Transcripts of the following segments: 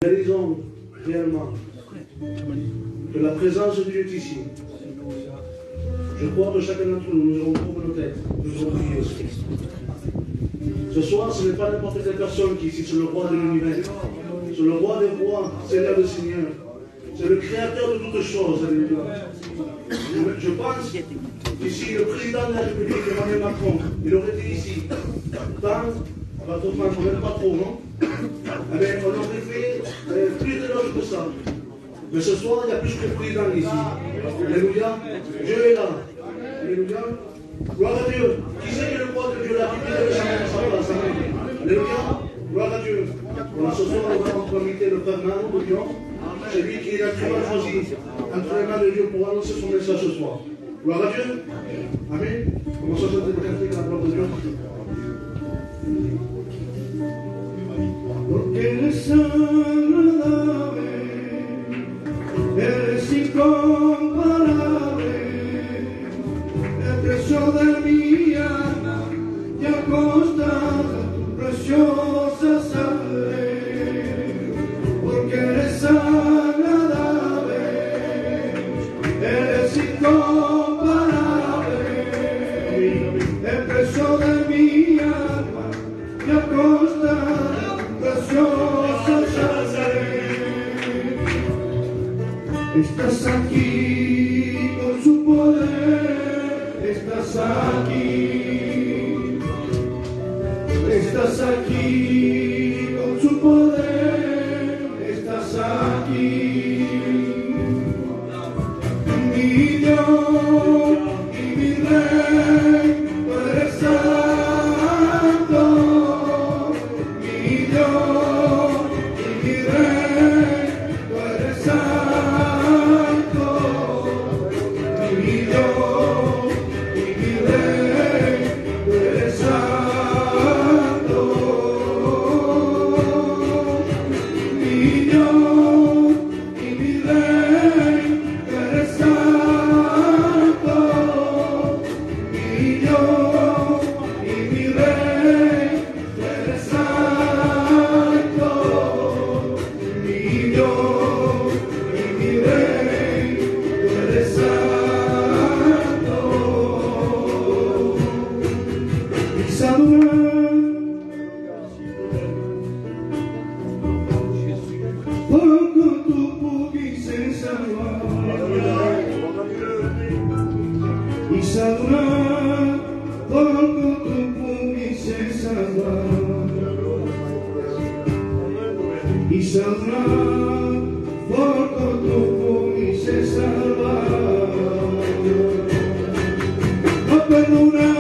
Réalisons réellement que la présence de Dieu est ici. Je crois que chacun d'entre nous, nous allons tourner nos têtes, nous allons prier aussi. Ce soir, ce n'est pas n'importe quelle personne qui est ici, c'est le roi de l'univers. C'est le roi des rois, Seigneur des seigneurs. C'est le créateur de toutes choses. Je pense qu'ici, le président de la République, Emmanuel Macron, il aurait été ici. Même pas trop, non? On aurait fait plus de l'heure que ça. Mais ce soir, il y a plus que le président ici. Alléluia. Dieu est là. Alléluia. Gloire à Dieu. Qui c'est qui est le roi de Dieu? La Bible est jamais à sa place. Alléluia. Gloire à Dieu. Voilà, ce soir, nous allons inviter le Père Nano de Lyon. C'est lui qui est naturellement choisi entre les mains de Dieu pour annoncer son message ce soir. Gloire à Dieu. Amen. Commençons à chanter le cantique à la gloire de Dieu. Porque eres agradable, eres incomparable, el precio de mi alma te ha costado tu preciosa sangre. Porque eres agradable, eres incomparable, el precio de mi alma te ha costado preciosa sangre. Estás aquí con su poder, estás aquí con su poder, estás aquí. Mi Dios y mi Rey, tú eres santo. Mi Dios y mi Rey, tú eres santo. Mi Dios y mi Rey, tú eres santo. Mi Dios y mi Rey, tú eres santo. Mi Dios y mi Rey, tú eres santo. Mi Dios y mi Rey, tú eres santo. Isadoura, porque tu puguise salvar. Isadoura, porque tu puguise salvar. Isadoura, porque tu puguise salvar. No perdonar.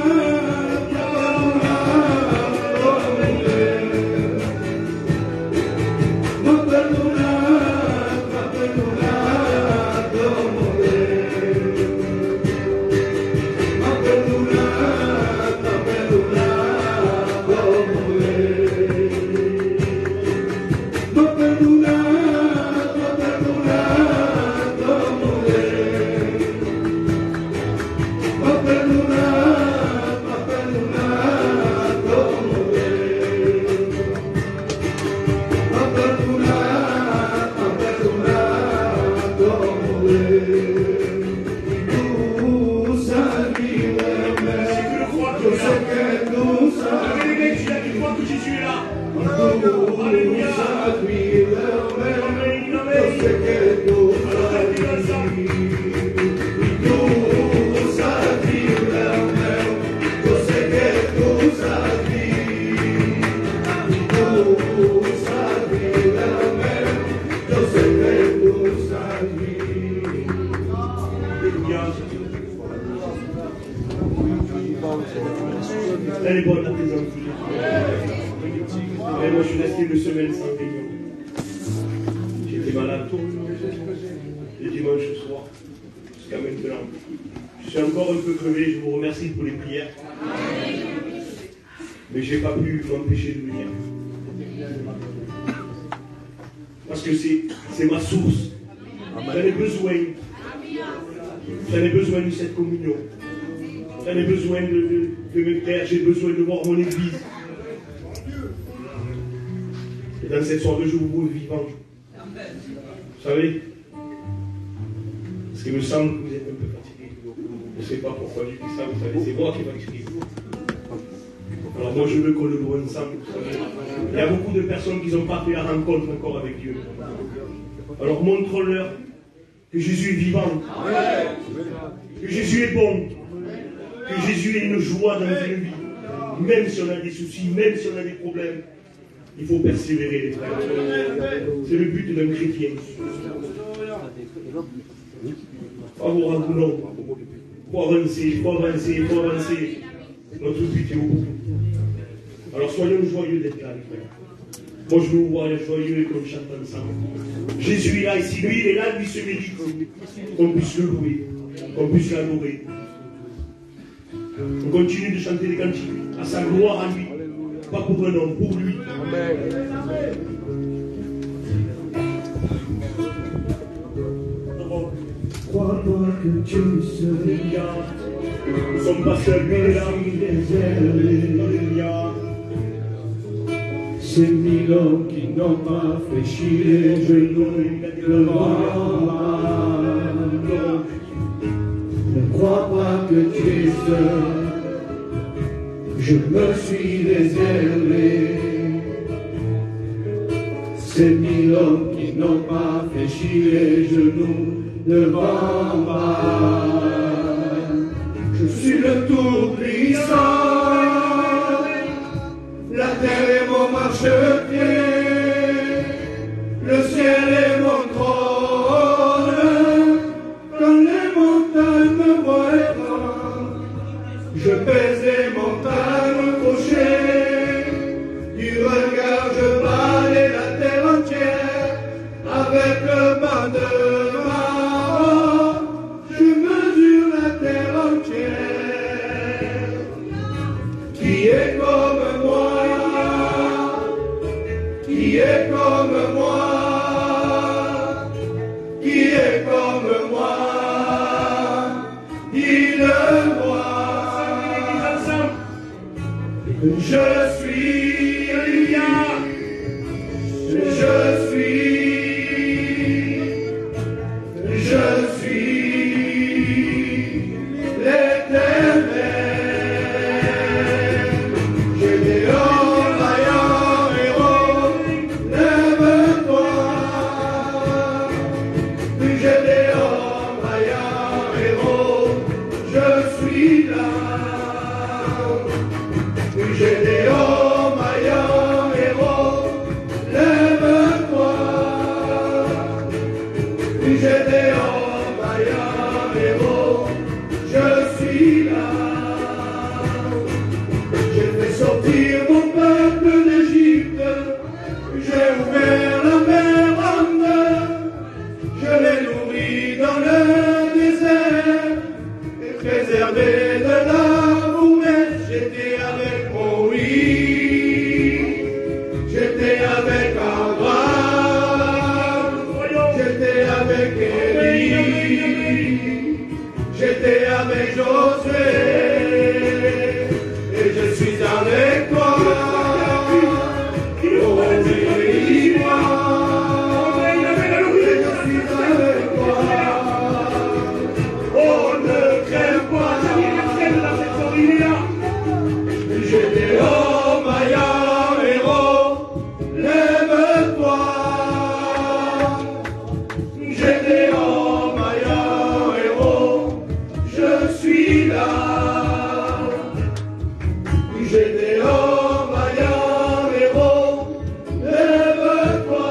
Elle est bonne la présence de Dieu. Et moi je suis resté 2 semaines sans réunion. J'étais malade le dimanche soir jusqu'à maintenant. Je suis encore un peu crevé, je vous remercie pour les prières. Mais je n'ai pas pu m'empêcher de venir. Parce que c'est ma source. J'en ai besoin. J'en ai besoin de cette communion. J'en ai besoin de mes frères, j'ai besoin de voir mon église. dans cette soirée, je vous vois vivant. Vous savez, parce qu'il me semble que vous êtes un peu fatigué. Je ne sais pas pourquoi je dis ça, vous savez, c'est moi qui vais expliquer. Alors moi, je veux qu'on le voit ensemble. Vous savez. Il y a beaucoup de personnes qui n'ont pas fait la rencontre encore avec Dieu. Alors montre-leur que Jésus est vivant, que Jésus est bon, que Jésus est une joie dans une vie. Même si on a des soucis, même si on a des problèmes, il faut persévérer, les frères. C'est le but d'un chrétien. Favorable ou non, il faut avancer, il faut avancer, il faut avancer. Notre but est au bout. Alors soyons joyeux d'être là, les frères. Moi je veux vous voir joyeux et qu'on chante ensemble. Jésus est là, et si lui il est là, lui se mérite. Qu'on puisse le louer, qu'on puisse l'adorer. On continue de chanter des cantiques à sa gloire à lui. Pas pour un homme, pour lui. Crois-moi que Dieu seul. Nous ne sommes pas seuls, lui est là. Alléluia. Ces 1000 hommes qui n'ont pas fléchi les genoux devant moi. Ne crois pas que tu es seul. Je me suis réservé. Ces 1000 hommes qui n'ont pas fléchi les genoux devant moi. Je suis le tout-puissant. La terre est mon marchepied. Le ciel est mon trône. Quand les montagnes me voient étrange, je pèse les montagnes fauchées. Du regard je balaye la terre entière. Avec le bas de ma main, je mesure la terre entière. Qui est comme moi? Qui est comme moi? Qui est comme moi? Dis-le-moi. Je suis, alléluia. Je suis l'Éternel. J'ai des hommes vaillants héros, lève-toi. J'ai des hommes vaillants héros, je suis là. J'ai des hommes vaillants héros, lève-toi. J'ai des hommes vaillants héros, je suis là. J'ai fait sortir mon peuple d'Égypte, j'ai ouvert la mer en deux, je l'ai nourri dans le désert et préservé de la fournaise. J'étais avec Moïse, j'étais avec Abraham, j'étais avec Élie, j'étais avec Josué, et je suis avec toi. Oh, bénis-moi, et je suis avec toi. Oh, ne crève pas, j'ai des hommes vaillants héros, lève-toi. J'ai des hommes vaillants héros, je suis là. J'ai des hommes vaillants héros, lève-toi.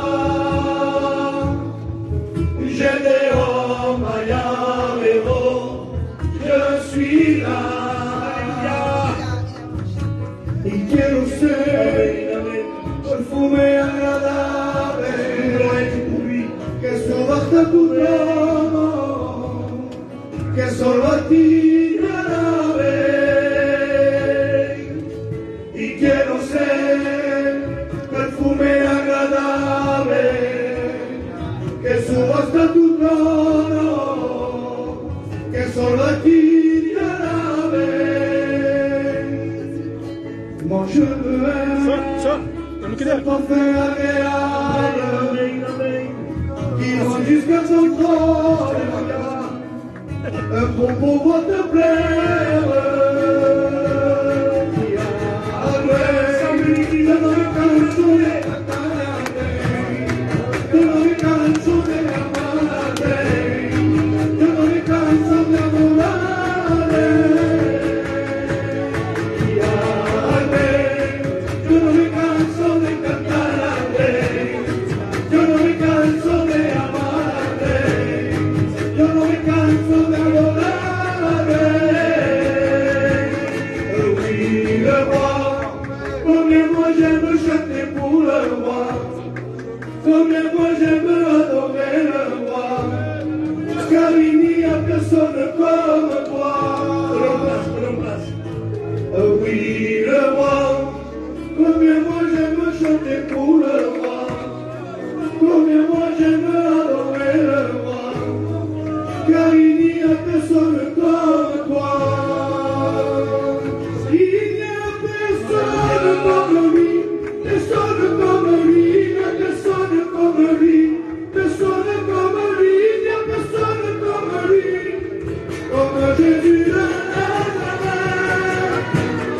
J'ai des hommes vaillants héros, je suis là. Y quiero ser perfume agradable que suba hasta tu trono, que solo a ti te alabe. Y quiero ser perfume agradable que suba hasta tu trono, que solo a ti te alabe. Moi je veux être c'est ton fait agréable, qui rend jusqu'à son trône, pour pouvoir te plaire. Combien moi j'aime adorer le roi, car il n'y a personne comme toi. Oui, le roi, combien moi j'aime chanter pour le roi, combien moi j'aime adorer le roi, car il n'y a personne comme toi. Il n'y a personne comme lui, personne comme lui. Personne comme lui, personne comme lui, il n'y a personne comme lui, comme Jésus de Nazareth.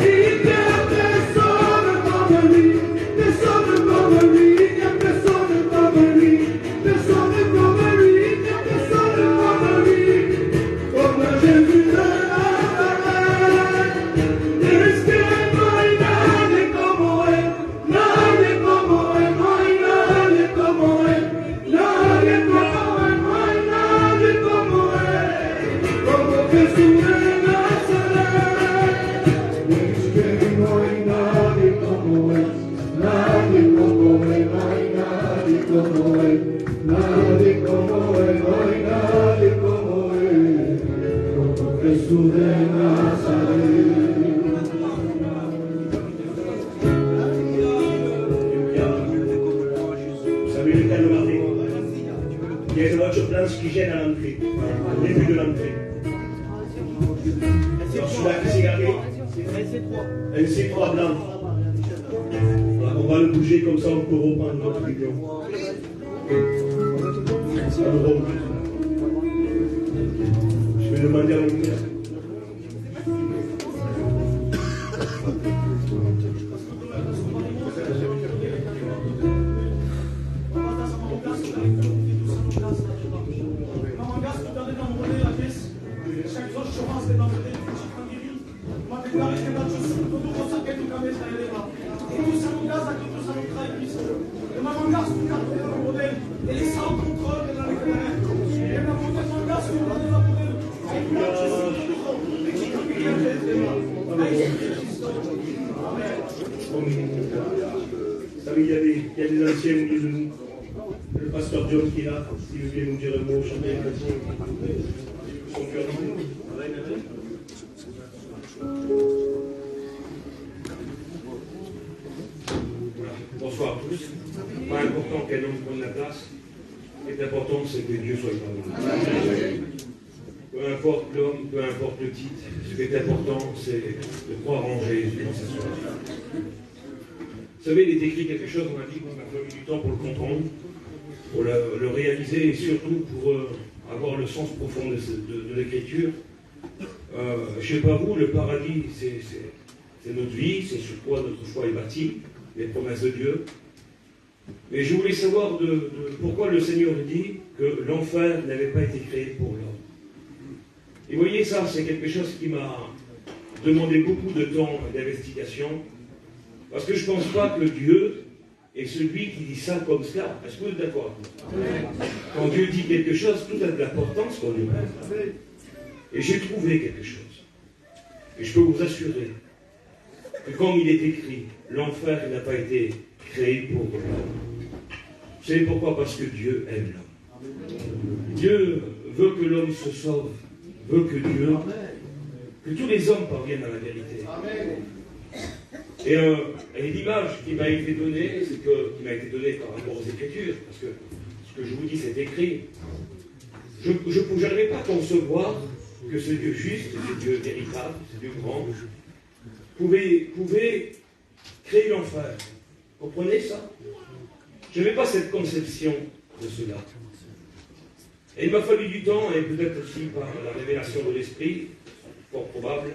Il n'y a personne comme lui, personne comme lui, il n'y a personne comme lui, personne comme lui, il n'y a personne comme lui, comme Jésus de Nazareth. Espérez-moi, il n'a des comme elle, n'a des comme elle, Il y a une voiture blanche qui gêne à l'entrée, au début de l'entrée. Alors celui-là qui s'est garé, un C3 blanc. Voilà, on va le bouger comme ça, on peut reprendre notre vidéo. Je vais demander à mon père. Il y a des anciens au milieu de nous. Le pasteur John qui est là, s'il veut bien nous dire un mot, chanter un cantique. Son cœur libre. Bonsoir à tous. Pas important qu'un homme prenne la place. Ce qui est important, c'est que Dieu soit parmi nous. Peu importe l'homme, peu importe le titre, ce qui est important, c'est de croire en Jésus dans sa soirée. Vous savez, il est écrit quelque chose dans la Bible, on a fallu du temps pour le comprendre, pour le réaliser et surtout pour avoir le sens profond de l'écriture. Je ne sais pas vous, le paradis, c'est notre vie, c'est sur quoi notre foi est bâtie, les promesses de Dieu. Mais je voulais savoir pourquoi le Seigneur dit que l'enfer n'avait pas été créé pour l'homme. Et vous voyez, ça, c'est quelque chose qui m'a demandé beaucoup de temps d'investigation. Parce que je ne pense pas que Dieu est celui qui dit ça comme ça. Est-ce que vous êtes d'accord? Quand Dieu dit quelque chose, tout a de l'importance pour nous-mêmes. Et j'ai trouvé quelque chose. Et je peux vous assurer que comme il est écrit, l'enfer n'a pas été créé pour l'homme. Vous savez pourquoi? Parce que Dieu aime l'homme. Dieu veut que l'homme se sauve, veut que tous les hommes parviennent à la vérité. Et l'image qui m'a été donnée, qui m'a été donnée par rapport aux Écritures, parce que ce que je vous dis, c'est écrit. Je n'arrivais pas à concevoir que ce Dieu juste, ce Dieu véritable, ce Dieu grand, pouvait créer l'enfer. Comprenez ça? Je n'avais pas cette conception de cela. Et il m'a fallu du temps, et peut-être aussi par la révélation de l'Esprit, fort probable.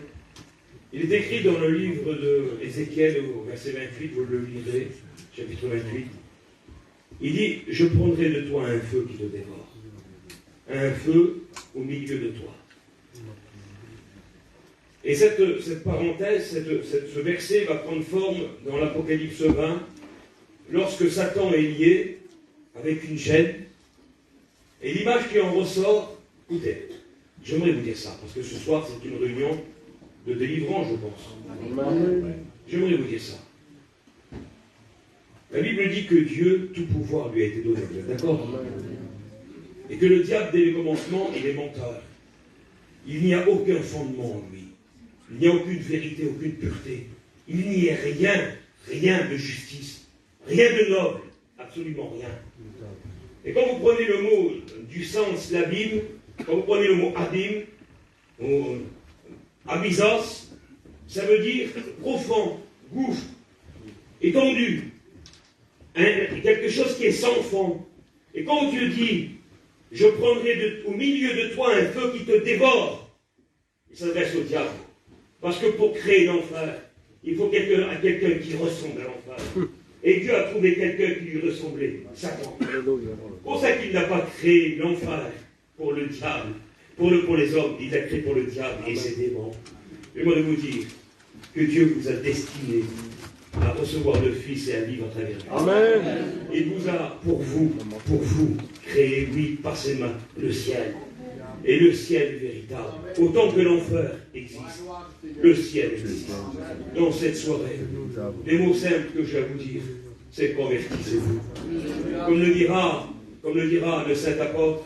Il est écrit dans le livre d'Ézéchiel, au verset 28, vous le lirez, chapitre 28. Il dit, je prendrai de toi un feu qui te dévore. Un feu au milieu de toi. Et cette parenthèse, ce verset va prendre forme dans l'Apocalypse 20, lorsque Satan est lié avec une chaîne. Et l'image qui en ressort, écoutez, j'aimerais vous dire ça, parce que ce soir c'est une réunion de délivrance, je pense. J'aimerais vous dire ça. La Bible dit que Dieu, tout pouvoir lui a été donné, vous êtes d'accord? Et que le diable, dès le commencement, il est menteur. Il n'y a aucun fondement en lui. Il n'y a aucune vérité, aucune pureté. Il n'y a rien de justice, rien de noble, absolument rien. Et quand vous prenez le mot du sens l'abîme, quand vous prenez le mot abîme, ou abysos, ça veut dire profond, gouffre, étendu, quelque chose qui est sans fond. Et quand Dieu dit, je prendrai au milieu de toi un feu qui te dévore, il s'adresse au diable. Parce que pour créer l'enfer, il faut quelqu'un qui ressemble à l'enfer. Et Dieu a trouvé quelqu'un qui lui ressemblait, Satan. C'est pour ça qu'il n'a pas créé l'enfer pour le diable, pour les hommes, il l'a créé pour le diable et ses démons. Je voudrais vous dire que Dieu vous a destiné à recevoir le Fils et à vivre à travers lui. Amen. Il vous a, pour vous, créé, oui, par ses mains, le ciel. Et le ciel est véritable. Autant que l'enfer existe, le ciel existe. Dans cette soirée, les mots simples que j'ai à vous dire, c'est convertissez-vous. Comme le dira le saint apôtre,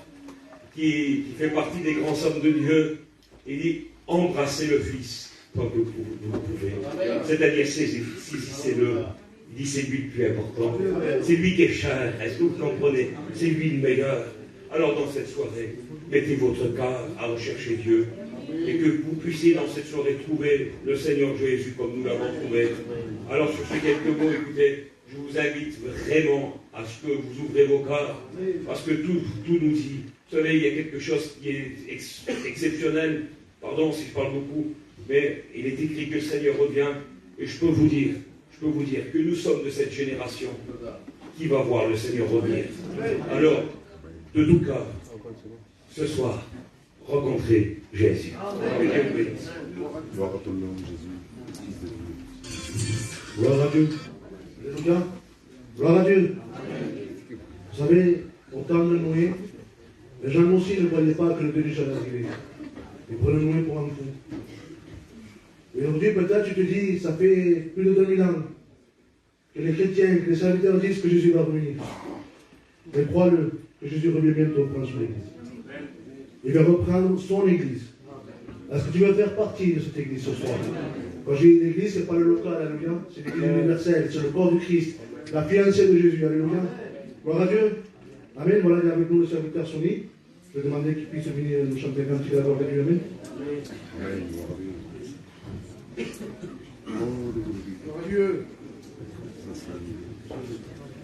qui fait partie des grands hommes de Dieu, il dit, embrassez le Fils tant que vous pouvez. C'est-à-dire, saisissez-le. Il dit, c'est lui le plus important. C'est lui qui est cher. Est-ce que vous comprenez? C'est lui le meilleur. Alors, dans cette soirée, mettez votre cœur à rechercher Dieu et que vous puissiez dans cette soirée trouver le Seigneur Jésus comme nous l'avons trouvé. Alors sur ces quelques mots, écoutez, je vous invite vraiment à ce que vous ouvrez vos cœurs, parce que tout nous dit. Vous savez, il y a quelque chose qui est exceptionnel, pardon si je parle beaucoup, mais il est écrit que le Seigneur revient, et je peux vous dire que nous sommes de cette génération qui va voir le Seigneur revenir. Alors, de tout cœur, ce soir, rencontrez Jésus. Gloire à ton nom, Jésus, Fils de Dieu. Gloire à Dieu. Alléluia. Gloire à Dieu. Vous savez, au temps de Noé, les gens aussi ne voyaient pas que le déluge allait arriver. Ils prenaient Noé pour un fou. Et aujourd'hui, peut-être, tu te dis, ça fait plus de 2000 ans que les chrétiens, que les serviteurs disent que Jésus va revenir. Mais crois-le, que Jésus revient bientôt prendre son église. Il va reprendre son église. Est-ce que tu veux faire partie de cette église ce soir? Quand j'ai une église, ce n'est pas le local, alléluia. C'est l'église universelle, c'est le corps du Christ, la fiancée de Jésus, alléluia. Gloire à Dieu. Amen. Voilà, il y a avec nous le serviteur Sonny. Je vais demander qu'il puisse venir nous chanter un petit d'abord avec lui. Amen. Amen. Gloire à Dieu. Cinque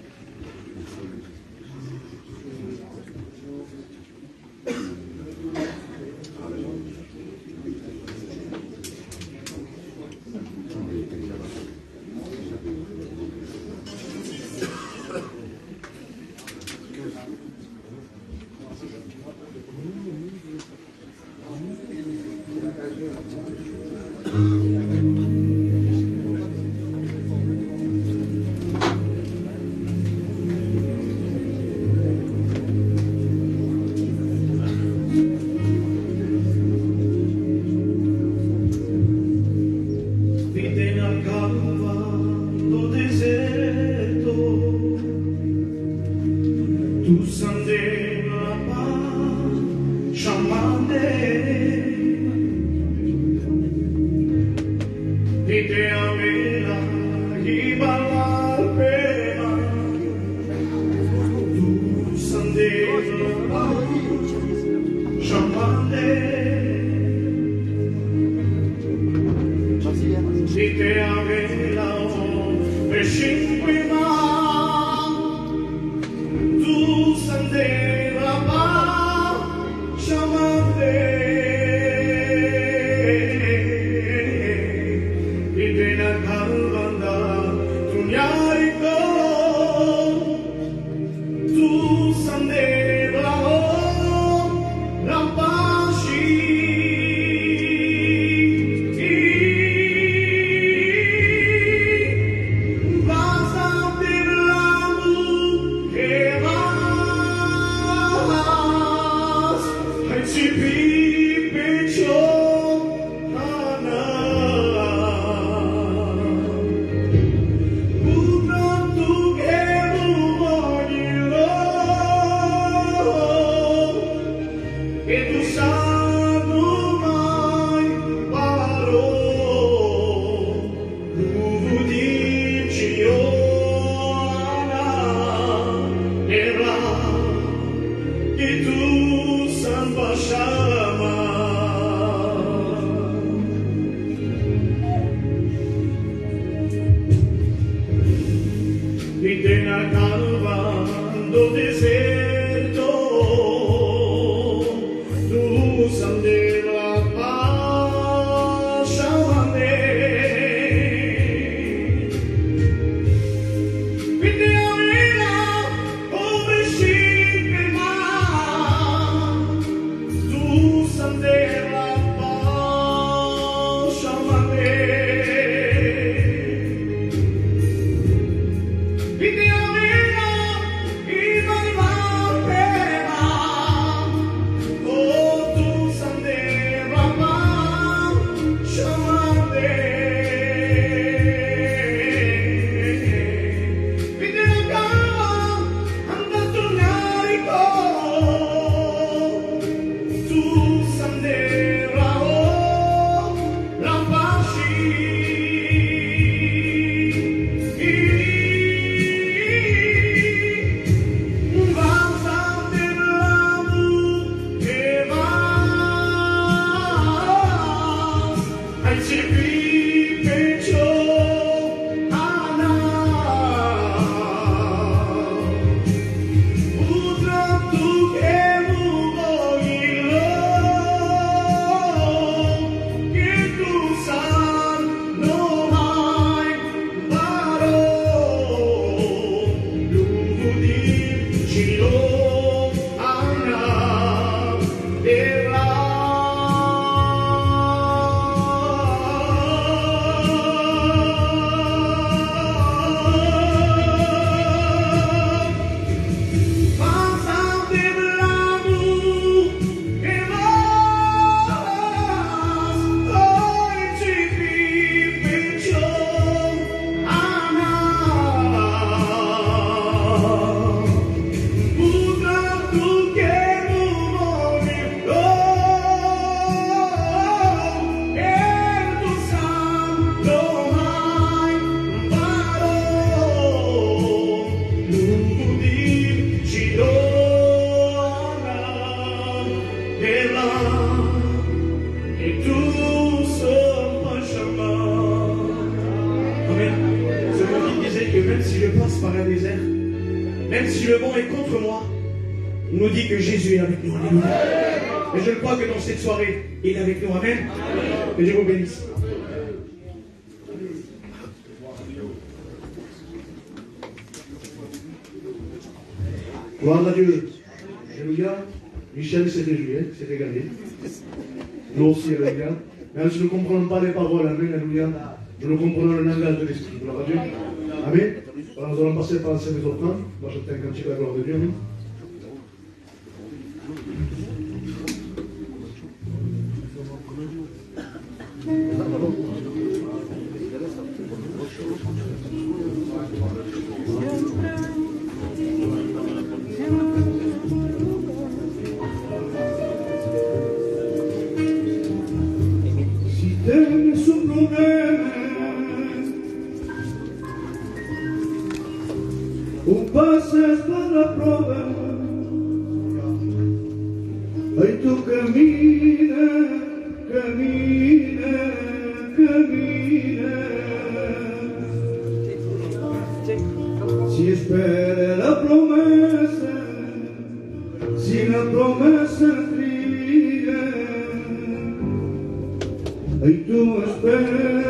Même si le vent est contre moi, il nous dit que Jésus est avec nous. Alléluia. Et je crois que dans cette soirée, il est avec nous. Amen. Que Dieu vous bénisse. Gloire à Dieu. Alléluia. Michel s'est réjoui, s'est régalé. Nous aussi, Alléluia. Même si nous ne comprenons pas les paroles, Amen, Alléluia, nous comprenons le langage de l'Esprit. Gloire à Dieu. Amen. Alors nous allons passer par la scène des offrandes. Moi, je t'aime un petit peu la gloire de Dieu. Amen. Si tienes un problema, un pasas por la prueba, ahí tú camina, camina, camina. Si espera la promesa, si la promesa fría, ahí tú espera,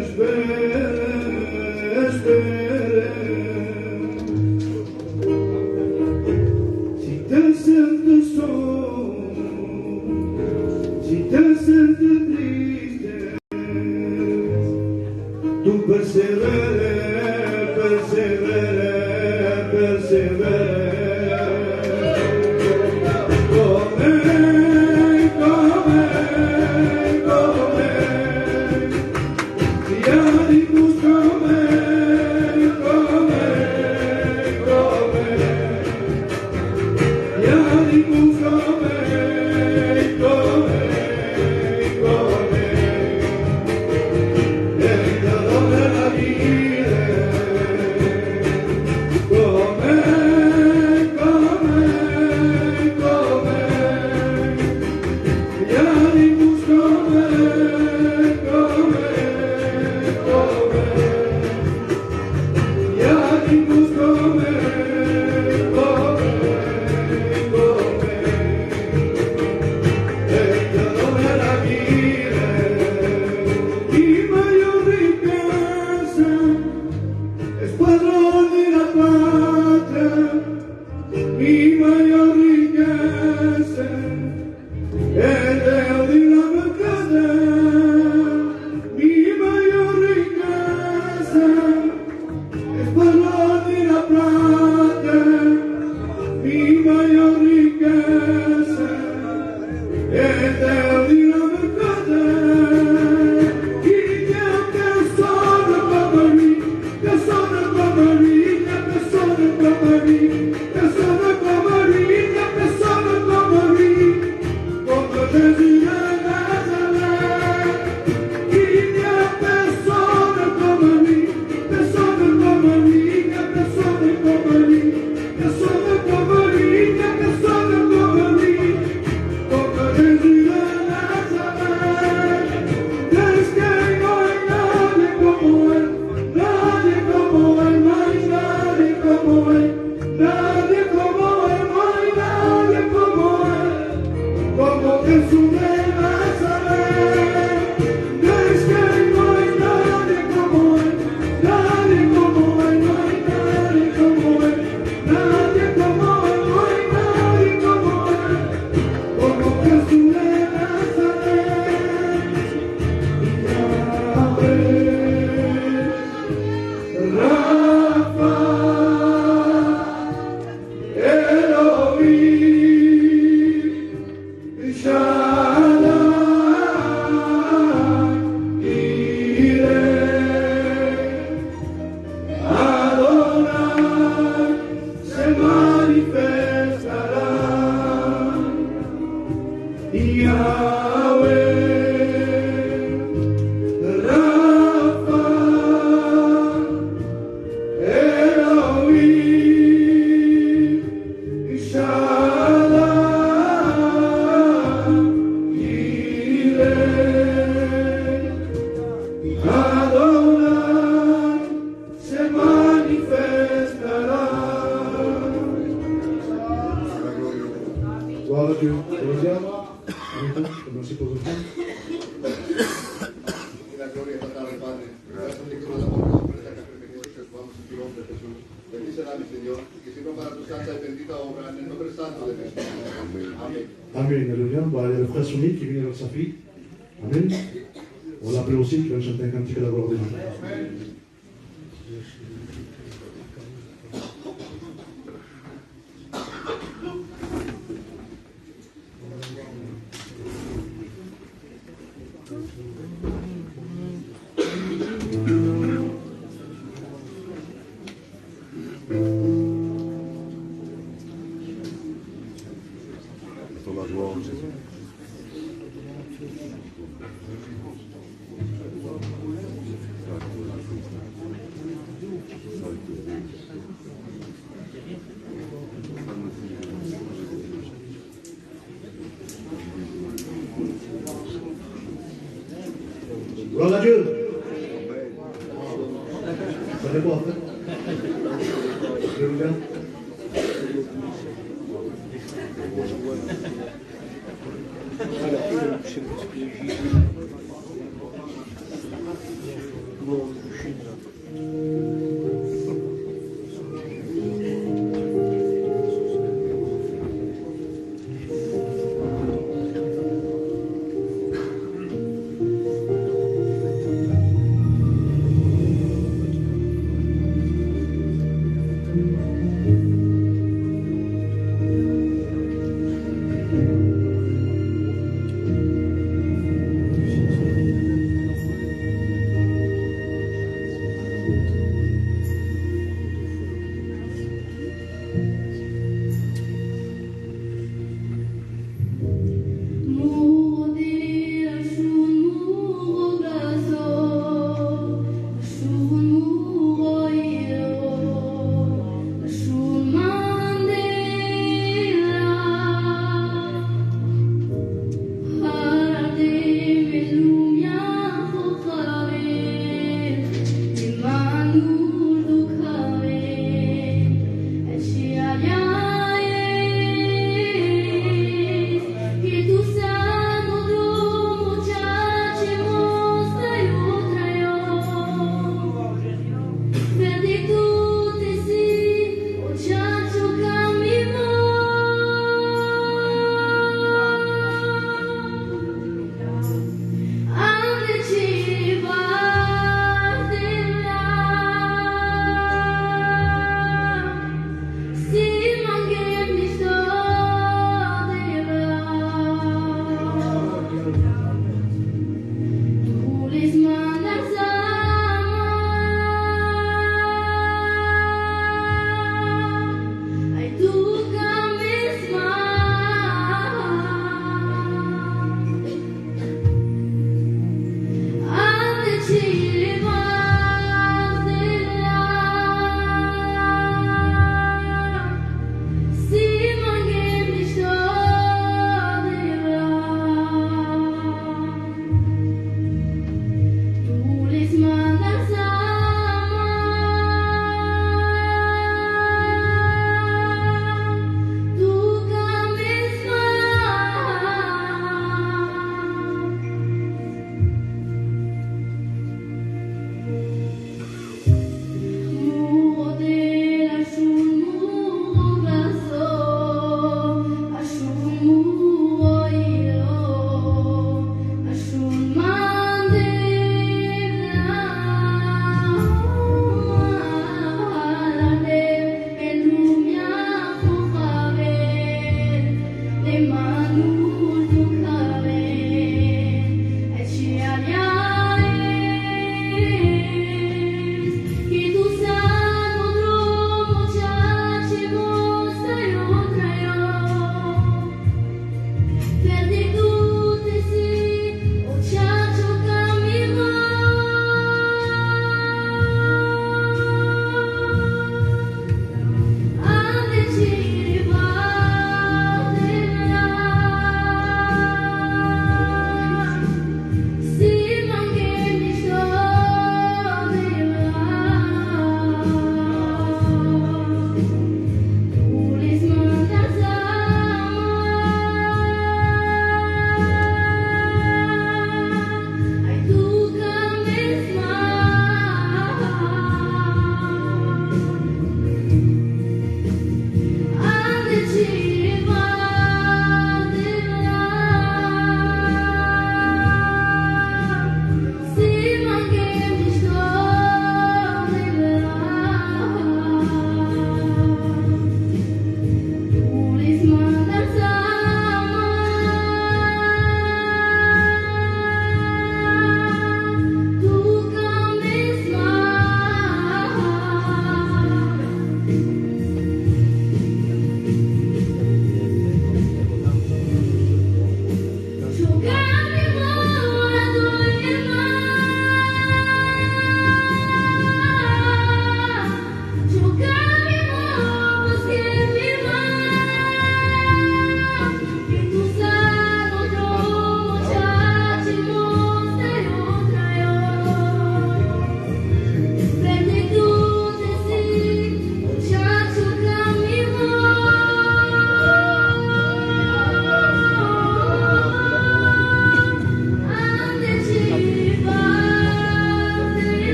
espera, espera. Si te sientes solo, si te sientes triste, tú persevera, persevera, persevera. Come, come, come, mi mayor riqueza es de la mercada, mi mayor riqueza es valor de la plata, mi mayor riqueza es de la mercada. Y ya persona como mí, persona como mí, persona como mí, persona como mí, persona como mí, como Jesús de Nazaret. Y ya persona como mí, persona como mí, persona como mí, persona como mí, persona como mí, como Jesús de Nazaret. Es que no hay nadie como él, nadie como él, no hay nadie como él, nadie como él, no hay nadie como él, como Jesús de Nazaret. Es que no hay nadie como él, nadie como él, no hay nadie como él, nadie como él, no hay nadie como él, como Jesús de Nazaret. Gloire à Dieu. Alléluia. Merci pour votre temps. La gloria es para el Padre. Gracias te quiero dar por esta permanencia que vamos en tu nombre, Jesús. Bendícela, mi Señor, que sirva para tu santa y bendita obra en el nombre santo de Jesús. Amén. Amen. Alléluia. Bon, il y a le frère Souni qui vient avec sa fille. Amen. On l'appelle aussi, qui va chanter un cantique à la gloire de Dieu. Pour la gloire de Jésus. Gloire à Dieu. Ça fait quoi en fait? Alléluia.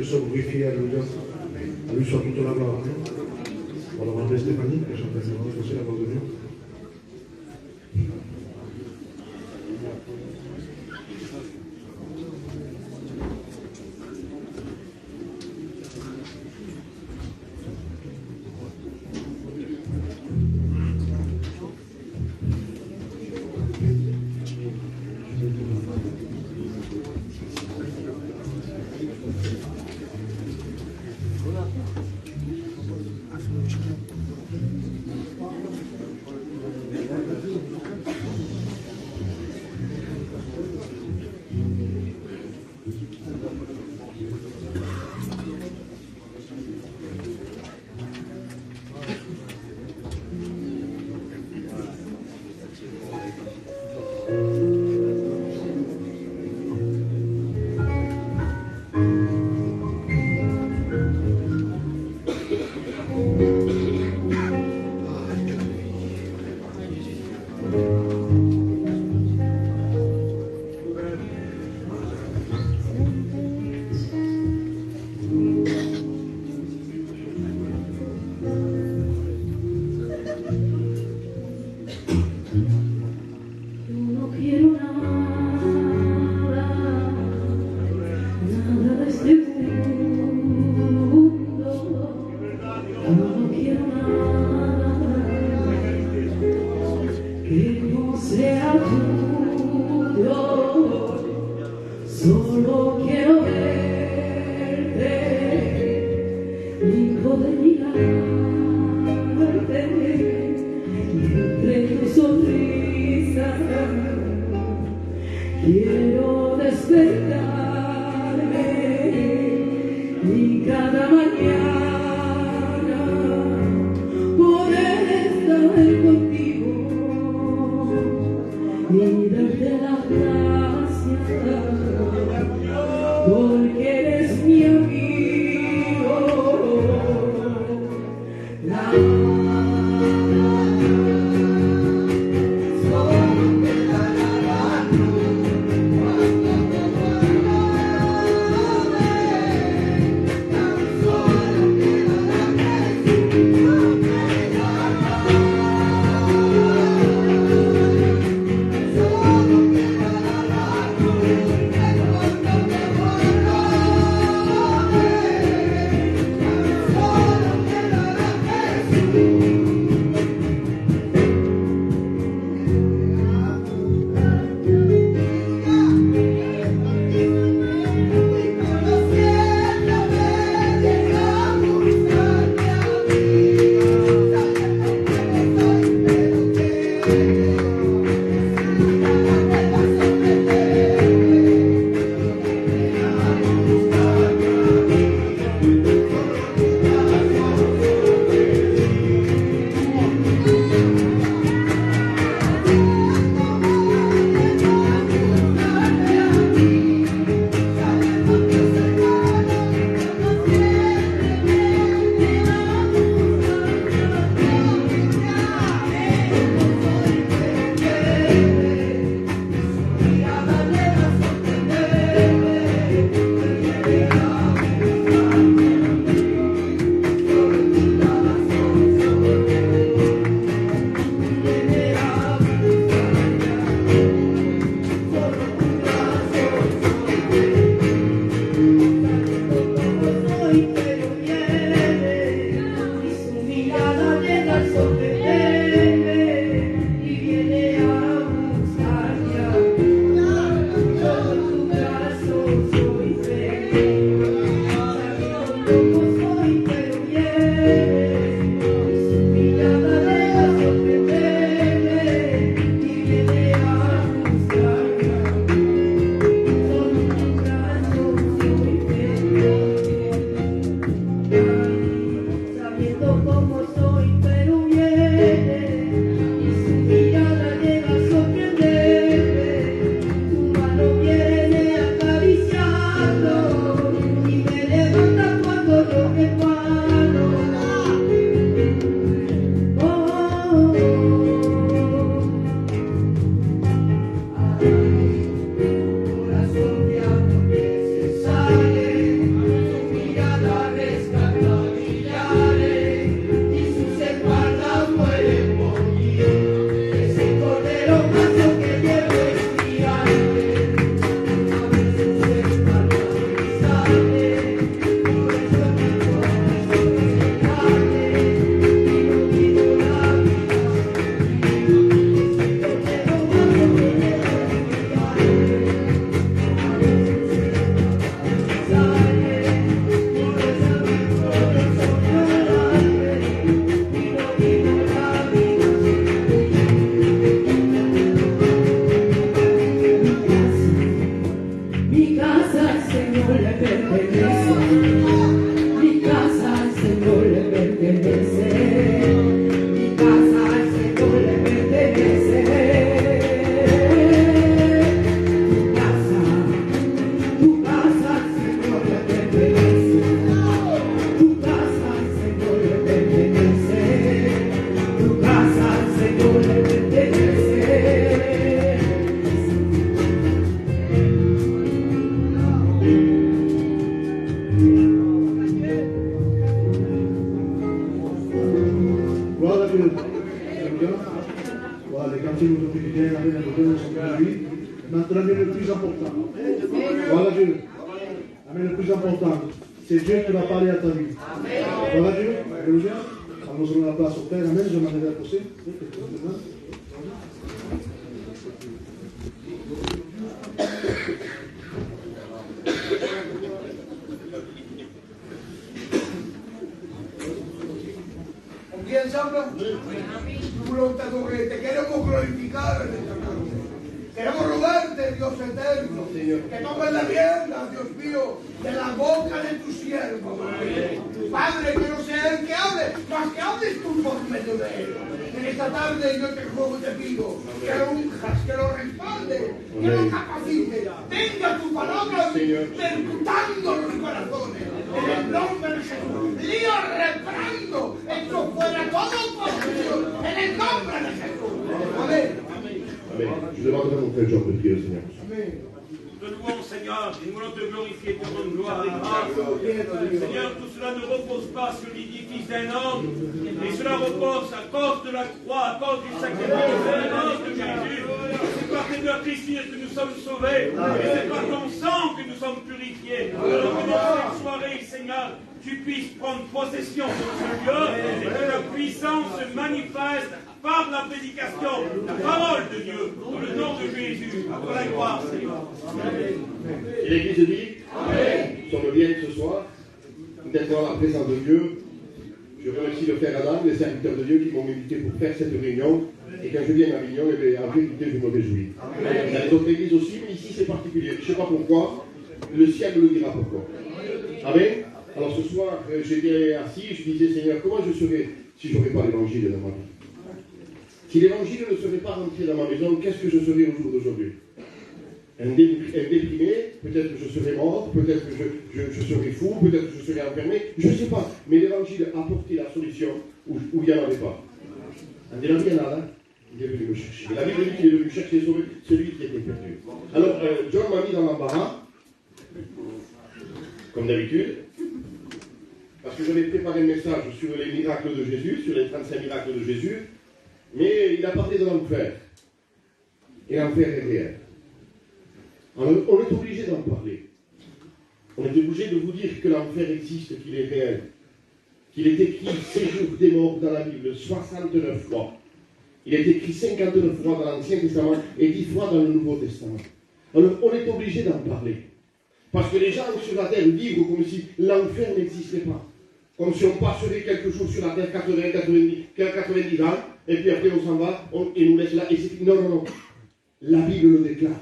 sommes glorifiés, alléluia. À lui soit toute la gloire. On va demander Stéphanie, qui chante aussi la gloire de Dieu. Solo quiero verte y poder mirarte y entre tu sonrisa quiero despertarme y cada mañana poder estar contigo y darte las gracias porque eres mi amigo. Voilà, les cantines autopédicales, la reine de Dieu sont lui. Maintenant, le plus important. Voilà Dieu. Amen, le plus important. C'est Dieu qui va parler à ta vie. Voilà Dieu. Alléluia. Alors nous allons la place au Père. Amen. Je m'en vais à pousser. On vient ensemble. Nous voulons t'adorer. Te queremos glorificar en esta noche. Queremos rogarte, Dios eterno, que tomes la rienda, Dios mío, de la boca de tu siervo. Padre, que no sea él que hable, mas que hables tú por medio de él. En esta tarde yo te ruego y te pido que lo unjas, que lo respalde, que lo capacite. Tenga tu palabra percutando los corazones. En el nombre de Jesús. Lío reprendo, esto fuera todo por Dios. En el nombre de Jesús. Amén. Amen. Je demanderai mon frère Jean de prier le Seigneur. Nous te louons, Seigneur, nous voulons te glorifier, te rendre gloire et grâce. Seigneur, tout cela ne repose pas sur l'édifice d'un homme, mais cela repose à cause de la croix, à cause du sacrifice de Jésus. C'est par tes meurtrissures que nous sommes sauvés, et c'est par ton sang que nous sommes purifiés. Alors que dans cette soirée, Seigneur, tu puisses prendre possession de ce lieu et que la puissance se manifeste par la prédication, la parole de Dieu, dans le nom de Jésus, pour la gloire, Seigneur. Et l'Église dit, nous sommes bien ce soir, d'être dans la présence de Dieu. Je remercie le frère Adam, les serviteurs de Dieu qui m'ont invité pour faire cette réunion. Et quand je viens à Avignon, en vérité, je me réjouis. Il y a les autres églises aussi, mais ici c'est particulier. Je ne sais pas pourquoi, le ciel me le dira pourquoi. Amen. Alors ce soir, j'étais assis, je disais, Seigneur, comment je serais si je n'aurais pas l'évangile dans ma vie? Si l'évangile ne serait pas rentré dans ma maison, qu'est-ce que je serais au jour d'aujourd'hui? Un déprimé, peut-être que je serais mort, peut-être que je serais fou, peut-être que je serais enfermé, je ne sais pas. Mais l'évangile a apporté la solution où il n'y en avait pas. En disant, il y en a là, il est venu me chercher. La Bible dit qu'il est venu chercher celui qui était perdu. Alors, John m'a mis dans l'embarras, comme d'habitude, parce que je vais préparer un message sur les miracles de Jésus, sur les 35 miracles de Jésus, mais il a parlé de l'enfer. Et l'enfer est réel. Alors, on est obligé d'en parler. On est obligé de vous dire que l'enfer existe, qu'il est réel. Qu'il est écrit séjour des morts dans la Bible 69 fois. Il est écrit 59 fois dans l'Ancien Testament et 10 fois dans le Nouveau Testament. Alors, on est obligé d'en parler. Parce que les gens sur la terre vivent comme si l'enfer n'existait pas. Comme si on passerait quelque chose sur la terre 90 ans, et puis après on s'en va, et nous laisse là, et c'est non, non, non. La Bible le déclare,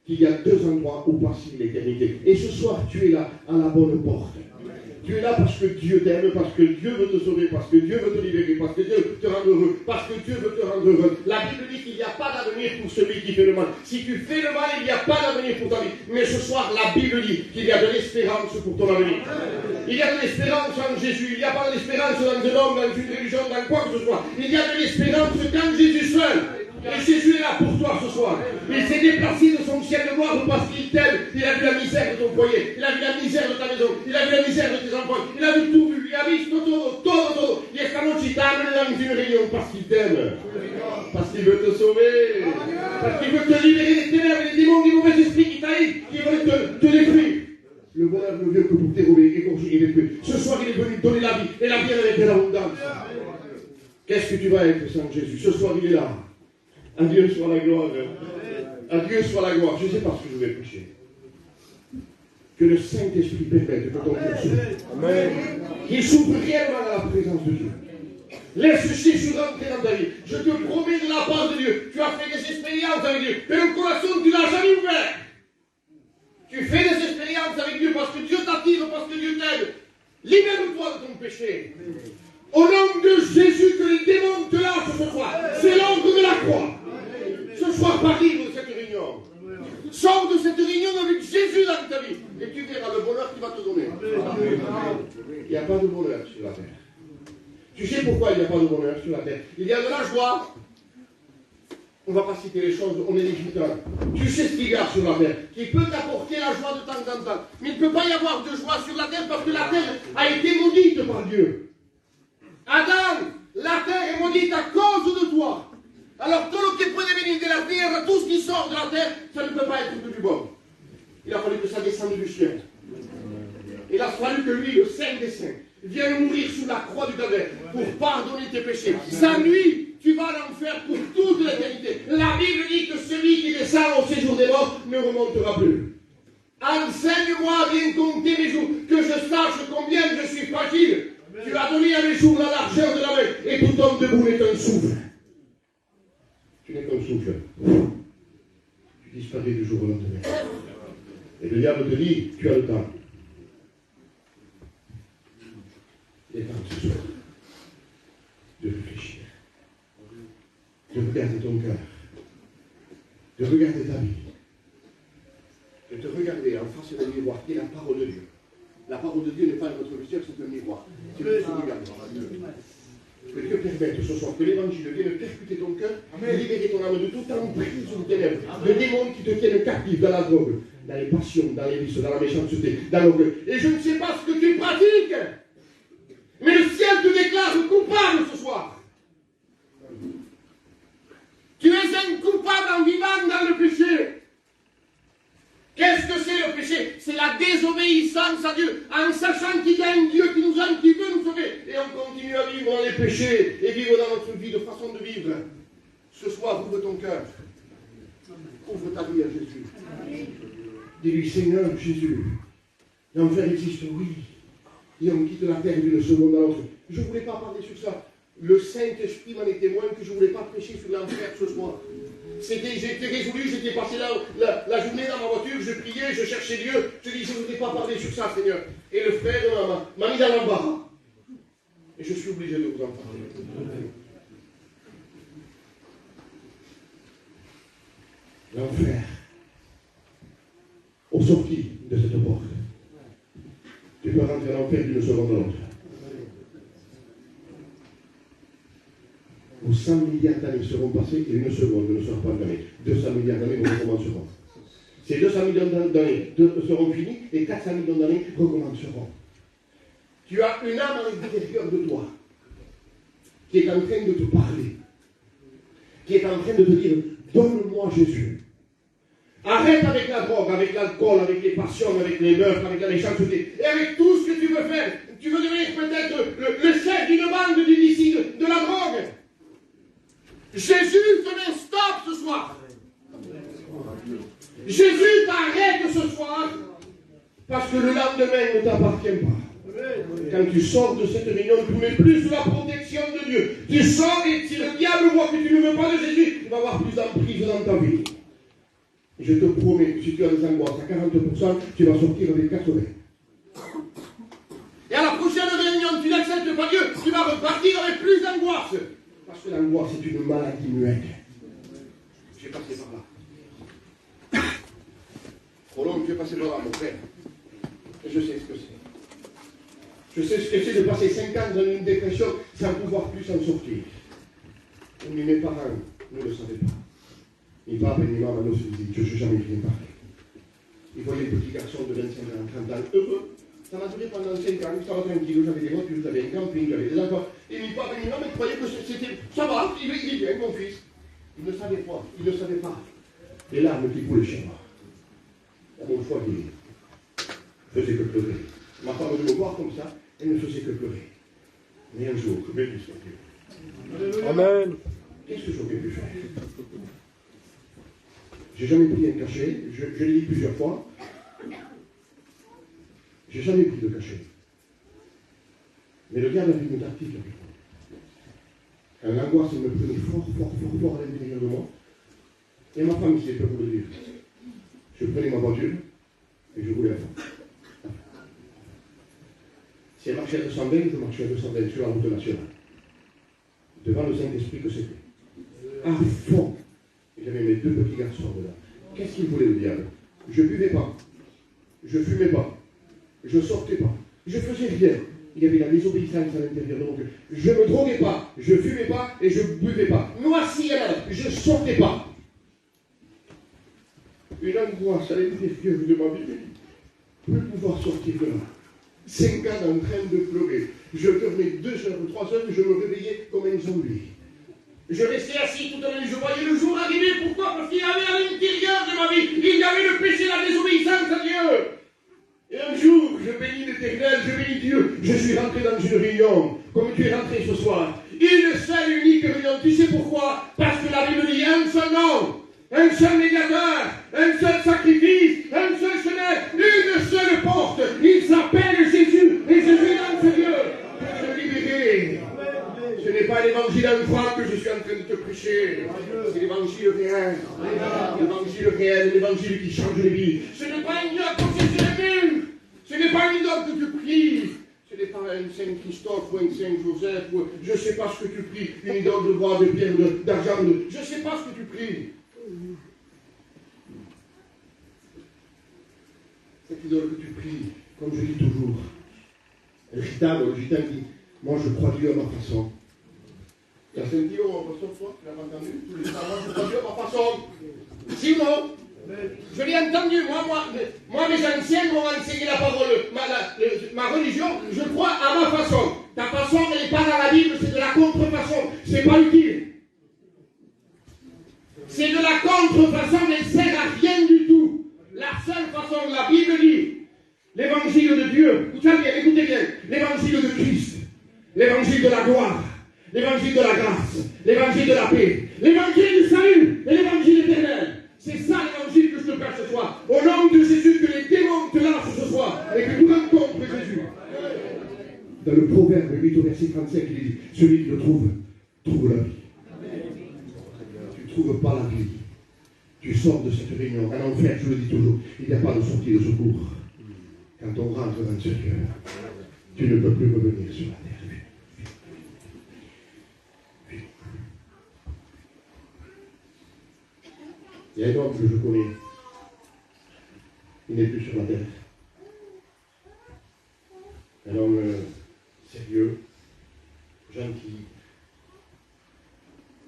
qu'il y a deux endroits où passer l'éternité. Et ce soir, tu es là, à la bonne porte. Tu es là parce que Dieu t'aime, parce que Dieu veut te sauver, parce que Dieu veut te libérer, parce que Dieu veut te rendre heureux, parce que Dieu veut te rendre heureux. La Bible dit qu'il n'y a pas d'avenir pour celui qui fait le mal. Si tu fais le mal, il n'y a pas d'avenir pour ta vie. Mais ce soir, la Bible dit qu'il y a de l'espérance pour ton avenir. Il y a de l'espérance en Jésus. Il n'y a pas de l'espérance dans un homme, dans une religion, dans quoi que ce soit. Il y a de l'espérance dans Jésus seul. Et Jésus est là pour toi ce soir. Il s'est déplacé de son ciel de gloire parce qu'il t'aime. Il a vu la misère de ton foyer. Il a vu la misère de ta maison. Il a vu la misère de tes enfants. Il a vu tout vu. Il a vu todo. Et esta noche il t'a amené dans une réunion parce qu'il t'aime. Parce qu'il veut te sauver. Parce qu'il veut te libérer des ténèbres, des démons, des mauvais esprits qui t'haïssent, qui veulent te détruire. Le bonheur ne vient que pour t'érober, égorger et détruire. Ce soir, il est venu donner la vie. Et la vie, elle est de l'abondance. Qu'est-ce que tu vas être sans Jésus? Ce soir, il est là. À Dieu soit la gloire. À Dieu soit la gloire. Je ne sais pas ce que je vais prêcher. Que le Saint-Esprit permette que ton cœur s'ouvre. Amen. Qu'il s'ouvre réellement à la présence de Dieu. Laisse Jésus rentrer dans ta vie. Je te promets de la part de Dieu. Tu as fait des expériences avec Dieu. Mais le corazon, tu ne l'as jamais ouvert. Tu fais des expériences avec Dieu parce que Dieu t'attire, parce que Dieu t'aime. Libère-toi de ton péché. Au nom de Jésus, que les démons te lâchent ce soir. C'est l'ordre de la croix. Ce soir, partir de cette réunion. Sors de cette réunion avec Jésus dans ta vie. Et tu verras le bonheur qu'il va te donner. Il n'y a pas de bonheur sur la terre. Tu sais pourquoi il n'y a pas de bonheur sur la terre? Il y a de la joie. On ne va pas citer les choses, on est des gitans. Tu sais ce qu'il y a sur la terre, qui peut t'apporter la joie de temps en temps. Mais il ne peut pas y avoir de joie sur la terre parce que la terre a été maudite par Dieu. Adam, la terre est maudite à cause de toi. Alors tout ce qui peut venir de la terre, tout ce qui sort de la terre, ça ne peut pas être du bon. Il a fallu que ça descende du ciel. Il a fallu que lui, le Saint des Saints, vienne mourir sous la croix du Calvaire pour pardonner tes péchés. Sans lui, tu vas en enfer pour toute l'éternité. La Bible dit que celui qui descend au séjour des morts ne remontera plus. Enseigne-moi à bien compter mes jours, que je sache combien je suis fragile. Tu as donné à mes jours la largeur de la main, et tout homme debout n'est qu'un souffle. Tu n'es qu'un souffle. Tu disparais du jour au lendemain. Et le diable te dit, tu as le temps. Il est temps ce soir de réfléchir, de regarder ton cœur, de regarder ta vie, de te regarder en face d'un miroir qui est la parole de Dieu. La parole de Dieu n'est pas notre visuel, c'est un miroir. Tu peux te regarder. Que Dieu permette ce soir que l'évangile vienne percuter ton cœur, libérer ton âme de toute emprise ou de ténèbres, de démons qui te tiennent captif dans la drogue, dans les passions, dans les vices, dans la méchanceté, dans l'orgueil. Et je ne sais pas ce que tu pratiques, mais le ciel te déclare coupable ce soir. Tu es un coupable en vivant dans le péché. Qu'est-ce que c'est le péché? C'est la désobéissance à Dieu, en sachant qu'il y a un Dieu qui nous aime, qui veut nous sauver. Et on continue à vivre dans les péchés et vivre dans notre vie de façon de vivre. Ce soir, ouvre ton cœur. Ouvre ta vie à Jésus. Dis-lui, Seigneur Jésus, l'enfer existe, oui. Et on quitte la terre d'une seconde à l'autre. Je ne voulais pas parler sur ça. Le Saint-Esprit m'en est témoin que je ne voulais pas prêcher sur l'enfer ce soir. J'étais résolu, j'étais passé la journée dans ma voiture, je priais, je cherchais Dieu. Je dis, je ne voudrais pas parler sur ça, Seigneur. Et le frère m'a mis dans l'embarras. Et je suis obligé de vous en parler. L'enfer. Au sorti de cette porte, tu peux rentrer en enfer d'une seconde à l'autre. Où 100 milliards d'années seront passées et une seconde ne sera pas d'années. 200 milliards d'années recommenceront. Ces 200 millions d'années seront finis et 400 millions d'années recommenceront. Tu as une âme à l'intérieur de toi qui est en train de te parler, qui est en train de te dire, donne-moi Jésus. Arrête avec la drogue, avec l'alcool, avec les passions, avec les meurtres, avec la méchanceté, et avec tout ce que tu veux faire. Tu veux devenir peut-être le chef d'une bande d'illicides, de la drogue. Jésus te met stop ce soir. Jésus t'arrête ce soir parce que le lendemain ne t'appartient pas. Quand tu sors de cette réunion, tu ne mets plus sous la protection de Dieu. Tu sors et si le diable voit que tu ne veux pas de Jésus, tu vas avoir plus d'emprise dans ta vie. Je te promets que si tu as des angoisses à 40%, tu vas sortir avec 80%. Et à la prochaine réunion, tu n'acceptes pas Dieu, tu vas repartir avec plus d'angoisse. Parce que l'angoisse est une maladie muette. J'ai passé par là. Oh non, j'ai passé par là, mon frère. Et je sais ce que c'est. Je sais ce que c'est de passer 5 ans dans une dépression sans pouvoir plus s'en sortir. Ni mes parents ne le savaient pas. Ni papa ni maman ne se disaient, je ne suis jamais rien parlé. Ils voyaient un petit garçon de 25 ans, 30 ans, heureux. Ça m'a duré pendant 5 ans, ça va tranquille, j'avais des voitures, j'avais un camping, j'avais des enfants. Et mes papa et mes mamans croyaient que c'était, ça va, il est bien, mon fils. Il ne savait pas, il ne savait pas. Les larmes qui coulaient chez moi. Mon foyer ne faisait que pleurer. Ma femme de me voir comme ça, elle ne faisait que pleurer. Mais un jour, béni soit Dieu. Amen. Qu'est-ce que j'aurais pu faire? J'ai jamais pris un cachet, je l'ai dit plusieurs fois. J'ai jamais pris de cachet. Mais le diable a vu une tactique avec moi. Quand l'angoisse me prenait fort à l'intérieur de moi, et ma femme qui s'est fait pour le dire. Je prenais ma voiture et je roulais à fond. Si elle marchait à 220, je marchais à 220 sur la route nationale. Devant le Saint-Esprit que c'était. À fond. Et j'avais mes 2 petits garçons dedans. Qu'est-ce qu'il voulait le diable? Je ne buvais pas. Je ne fumais pas. Je ne sortais pas. Je ne faisais rien. Il y avait la désobéissance à l'intérieur de mon cœur. Je ne me droguais pas. Je ne fumais pas et je ne buvais pas. Noisy à la je ne sortais pas. Une angoisse à l'intérieur de ma vie. Je ne peux pouvoir sortir de là. 5 ans en train de pleurer. Je dormais 2 heures, 3 heures, je me réveillais comme un zombie. Je restais assis toute la nuit, je voyais le jour arriver. Pourquoi? Parce qu'il y avait à l'intérieur de ma vie, il y avait le péché, la désobéissance à Dieu. Et un jour, je bénis l'Éternel, je bénis Dieu. Je suis rentré dans une réunion, comme tu es rentré ce soir. Une seule unique réunion. Tu sais pourquoi? Parce que la Bible dit un seul nom, un seul médiateur, un seul sacrifice, un seul chemin, une seule porte. Il s'appelle Jésus. Et Jésus dans ce Dieu pour te libérer. Ce n'est pas l'évangile à fois que je suis en train de te prêcher. C'est l'évangile réel. L'évangile réel, l'évangile qui change les vies. Ce n'est pas une idole comme Jésus. Ce n'est pas une idole que tu pries. Ce n'est pas un Saint Christophe ou un Saint Joseph. Ou je ne sais pas ce que tu pries. Une idole de bois, de pierre, d'argent. Je ne sais pas ce que tu pries. Cette idole que tu pries, comme je dis toujours, le gitan dit, moi je crois Dieu à ma façon. Il y a senti au pasteur, toi, tu l'as pas entendu? Tous les temps, moi je crois Dieu à ma façon. Simon, je l'ai entendu, moi mes anciens m'ont enseigné la parole, ma religion, je crois à ma façon. Ta façon, elle n'est pas dans la Bible, c'est de la contrefaçon, c'est pas utile. C'est de la contrefaçon, elle ne sert à rien du tout. La seule façon, la Bible dit, l'évangile de Dieu, écoutez bien, l'évangile de Christ, l'évangile de la gloire, l'évangile de la grâce, l'évangile de la paix, l'évangile du salut et l'évangile éternel. C'est ça l'évangile que je te prêche ce soir. Au nom de Jésus, que les démons te lâchent ce soir et que tu rencontres Jésus. Dans le Proverbe 8 au verset 35, il dit, celui qui le trouve la vie. Tu ne trouves pas la vie. Tu sors de cette réunion. En enfer, je le dis toujours, il n'y a pas de sortie de secours. Quand on rentre dans ce lieu, tu ne peux plus revenir sur la terre. Il y a un homme que je connais. Il n'est plus sur la terre. Un homme sérieux, gentil.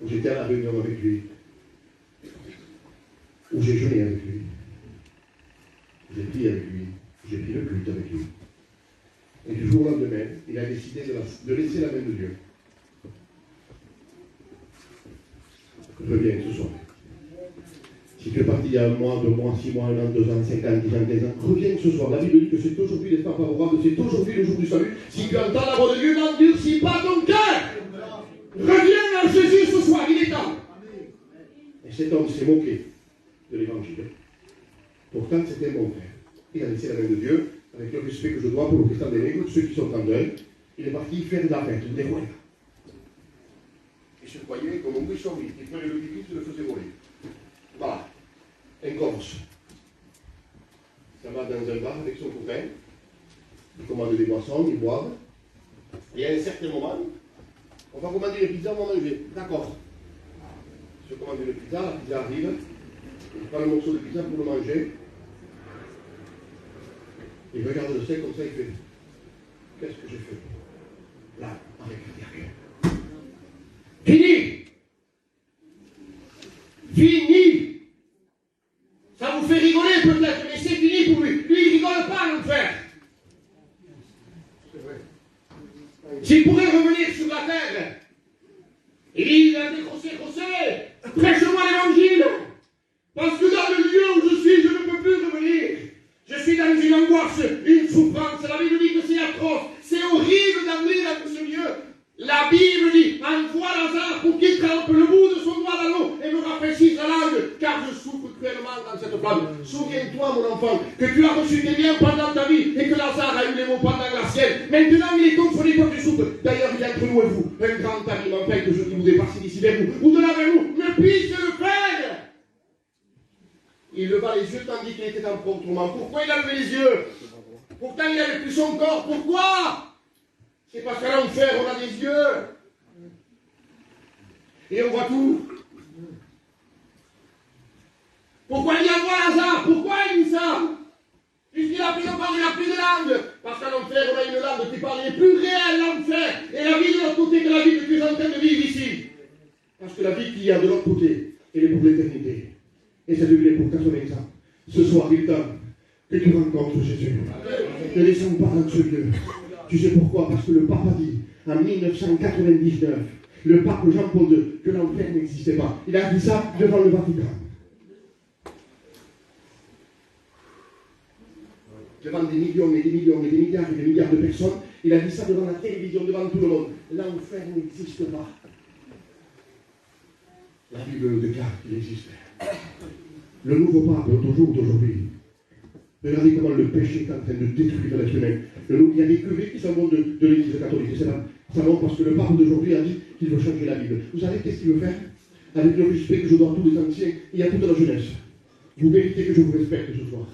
Où j'étais à la réunion avec lui. Où j'ai jeûné avec lui. J'ai prié avec lui. J'ai pris le culte avec lui. Et du jour au lendemain, il a décidé de laisser la main de Dieu. Reviens ce soir. Si tu es parti il y a 1 mois, 2 mois, 6 mois, 1 an, 2 ans, 5 ans, 10 ans, 15 ans, reviens ce soir. La Bible dit que c'est aujourd'hui l'espoir favorable, c'est aujourd'hui le jour du salut. Si tu entends la voix de Dieu, n'endurcis pas ton cœur. Reviens à Jésus ce soir, il est temps. Et cet homme s'est moqué de l'évangile. Pourtant, c'était mon frère. Il a laissé la main de Dieu, avec le respect que je dois pour le Christ des nègres, ceux qui sont en deuil. Il est parti faire de la fête, des rois. Il se croyait comme un riche homme, il prenait le Christ et le faisait voler. Voilà, un Corse. Ça va dans un bar avec son copain, il commande des boissons, ils boivent, et à un certain moment, on va commander une pizza, on va manger. D'accord. Je commande une pizza, la pizza arrive, il prend le morceau de pizza pour le manger, il regarde le steak comme ça, il fait, qu'est-ce que j'ai fait? Là, avec le cardiaque. Fini! Fini! Ça vous fait rigoler peut-être, mais c'est fini pour lui. Lui, il rigole pas à l'enfer. C'est vrai. S'il pourrait revenir sur la terre, il a décroché, prêche-moi l'évangile. Parce que dans le lieu où je suis, je ne peux plus revenir. Je suis dans une angoisse, une souffrance. La Bible dit que c'est atroce. C'est horrible d'amener dans ce lieu. La Bible dit, envoie Lazare pour qu'il trempe le bout de son doigt dans l'eau et me rafraîchisse la langue, car je souffre cruellement dans cette flamme. Souviens-toi, mon enfant, que tu as reçu des biens pendant ta vie et que Lazare a eu les mots pendant la sienne. Maintenant, il est consolé comme tu souffres. D'ailleurs, il y a entre nous et vous un grand ami, mon père, que je voudrais passer d'ici vers vous, ou de là vers vous, ne puisse le faire. Il leva les yeux tandis qu'il était en promptement. Pourquoi il a levé les yeux? Pourtant, il n'avait plus son corps. Pourquoi? C'est parce qu'à l'enfer, on a des yeux. Et on voit tout. Pourquoi il y envoie Lazare? Pourquoi il dit ça? Puisqu'il a plus de parole, il n'a plus de langue. Parce qu'à l'enfer, on a une langue qui parle. Il est plus réel, l'enfer. Et la vie de l'autre côté que la vie que tu es en train de vivre ici. Parce que la vie qu'il y a de l'autre côté, elle est pour l'éternité. Et cette vie est pour 80 ans. Ce soir, il est temps que tu rencontres Jésus. Ne descends pas dans ce lieu. Tu sais pourquoi? Parce que le pape a dit, en 1999, le pape Jean-Paul II, que l'enfer n'existait pas. Il a dit ça devant le Vatican. Devant des millions et des millions et des milliards de personnes, il a dit ça devant la télévision, devant tout le monde. L'enfer n'existe pas. La Bible nous déclare qu'il existe. Le nouveau pape, au jour d'aujourd'hui, regardez comment le péché est en train de détruire l'être humain. Il y a des curés qui s'en vont de l'Église catholique. C'est ça, ça va parce que le pape d'aujourd'hui a dit qu'il veut changer la Bible. Vous savez qu'est-ce qu'il veut faire? Avec le respect que je dois à tous les anciens et à toute la jeunesse. Vous méritez que je vous respecte ce soir.